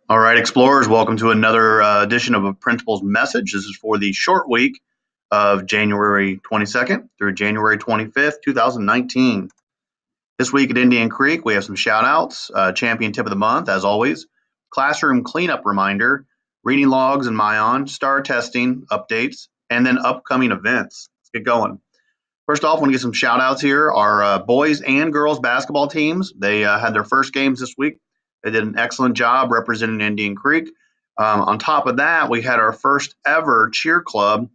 All right, explorers, welcome to another edition of a Principal's Message. This is for the short week of January 22nd through January 25th, 2019. This week at Indian Creek, we have some shout outs, champion tip of the month, as always, classroom cleanup reminder, reading logs and Myon, star testing updates, and then upcoming events. Let's get going. First off, I want to get some shout outs here. Our boys and girls basketball teams, they had their first games this week. They did an excellent job representing Indian Creek. On top of that, we had our first ever cheer club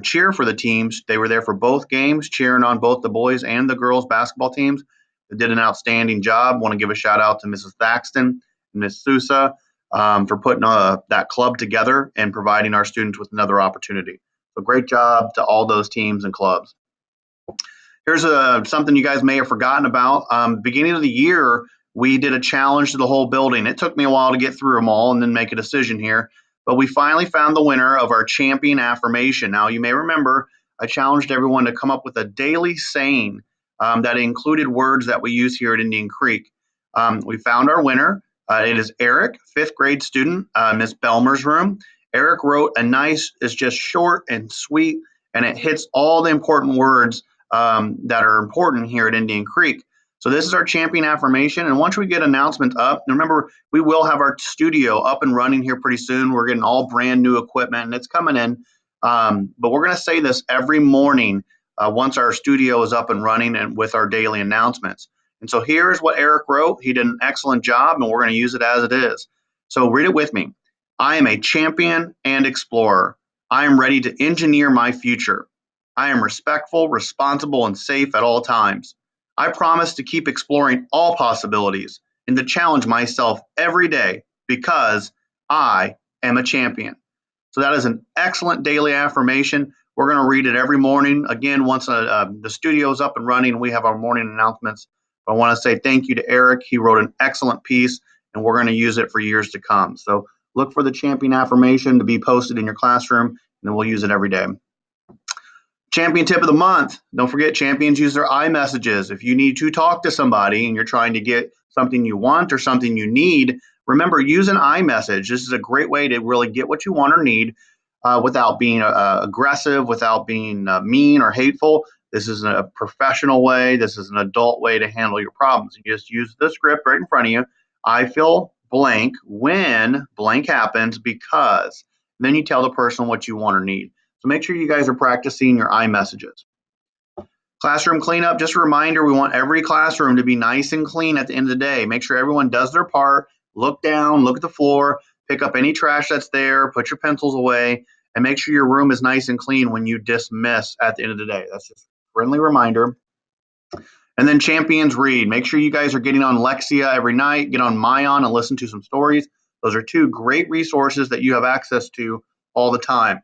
cheer for the teams. They were there for both games, cheering on both the boys and the girls basketball teams. They did an outstanding job. Want to give a shout out to Mrs. Thaxton and Ms. Sousa for putting that club together and providing our students with another opportunity. So great job to all those teams and clubs. Here's something you guys may have forgotten about. Beginning of the year, we did a challenge to the whole building. It took me a while to get through them all and then make a decision here, but we finally found the winner of our champion affirmation. Now, you may remember I challenged everyone to come up with a daily saying that included words that we use here at Indian Creek. We found our winner. It is Eric, fifth grade student, Miss Belmer's room. Eric wrote a nice, it's just short and sweet, and it hits all the important words that are important here at Indian Creek. So this is our champion affirmation. And once we get announcements up, remember, we will have our studio up and running here pretty soon. We're getting all brand new equipment and it's coming in. But we're going to say this every morning once our studio is up and running and with our daily announcements. And so here's what Eric wrote. He did an excellent job and we're going to use it as it is. So read it with me. I am a champion and explorer. I am ready to engineer my future. I am respectful, responsible, and safe at all times. I promise to keep exploring all possibilities and to challenge myself every day because I am a champion. So that is an excellent daily affirmation. We're going to read it every morning. Again, once the studio is up and running, we have our morning announcements. I want to say thank you to Eric. He wrote an excellent piece, and we're going to use it for years to come. So look for the champion affirmation to be posted in your classroom, and then we'll use it every day. Champion tip of the month. Don't forget, champions use their iMessages. If you need to talk to somebody and you're trying to get something you want or something you need, remember, use an iMessage. This is a great way to really get what you want or need without being aggressive, without being mean or hateful. This is a professional way. This is an adult way to handle your problems. You just use the script right in front of you. I feel blank when blank happens because. And then you tell the person what you want or need. So make sure you guys are practicing your iMessages. Classroom cleanup, just a reminder, we want every classroom to be nice and clean at the end of the day. Make sure everyone does their part. Look down, look at the floor, pick up any trash that's there, put your pencils away, and make sure your room is nice and clean when you dismiss at the end of the day. That's just a friendly reminder. And then champions read. Make sure you guys are getting on Lexia every night, get on Myon and listen to some stories. Those are two great resources that you have access to all the time.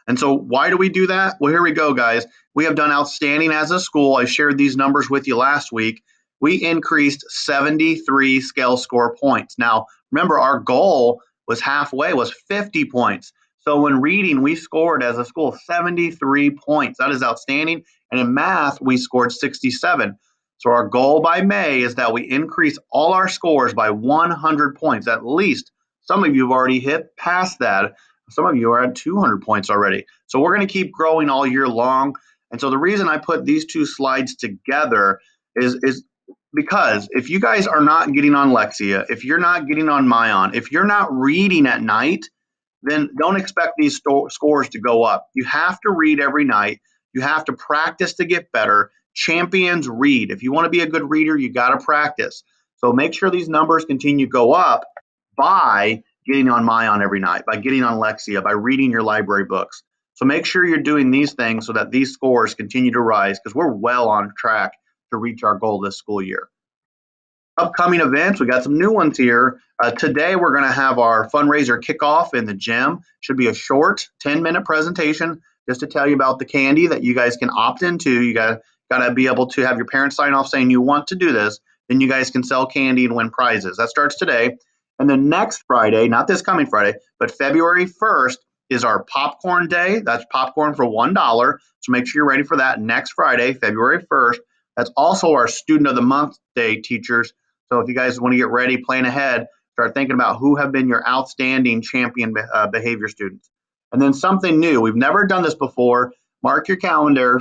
And so why do we do that? Well, here we go, guys. We have done outstanding as a school. I shared these numbers with you last week. We increased 73 scale score points. Now, remember, our goal was halfway, was 50 points. So when reading, we scored as a school 73 points. That is outstanding. And in math, we scored 67. So our goal by May is that we increase all our scores by 100 points. At least some of you have already hit past that. Some of you are at 200 points already. So we're going to keep growing all year long. And so the reason I put these two slides together is because if you guys are not getting on Lexia, if you're not getting on Myon, if you're not reading at night, then don't expect these scores to go up. You have to read every night. You have to practice to get better. Champions read. If you want to be a good reader, you got to practice. So make sure these numbers continue to go up by getting on Myon every night, by getting on Lexia, by reading your library books. So make sure you're doing these things so that these scores continue to rise because we're well on track to reach our goal this school year. Upcoming events, we got some new ones here. Today, we're going to have our fundraiser kickoff in the gym. Should be a short 10-minute presentation just to tell you about the candy that you guys can opt into. You got to be able to have your parents sign off saying you want to do this. Then you guys can sell candy and win prizes. That starts today. And then next Friday, not this coming Friday, but February 1st is our popcorn day. That's popcorn for $1. So make sure you're ready for that next Friday, February 1st. That's also our Student of the Month Day, teachers. So if you guys want to get ready, plan ahead. Start thinking about who have been your outstanding champion behavior students. And then something new. We've never done this before. Mark your calendar.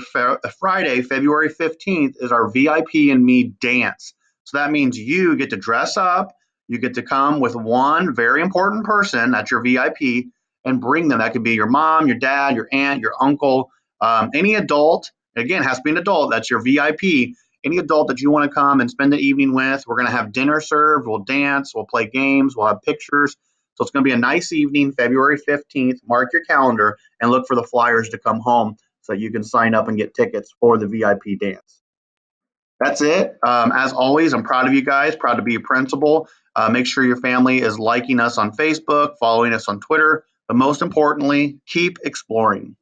Friday, February 15th is our VIP and me dance. So that means you get to dress up. You get to come with one very important person, that's your VIP, and bring them. That could be your mom, your dad, your aunt, your uncle, any adult. Again, it has to be an adult. That's your VIP. Any adult that you want to come and spend the evening with. We're going to have dinner served. We'll dance. We'll play games. We'll have pictures. So it's going to be a nice evening, February 15th. Mark your calendar and look for the flyers to come home so you can sign up and get tickets for the VIP dance. That's it. As always, I'm proud of you guys, proud to be a principal. Make sure your family is liking us on Facebook, following us on Twitter, but most importantly, keep exploring.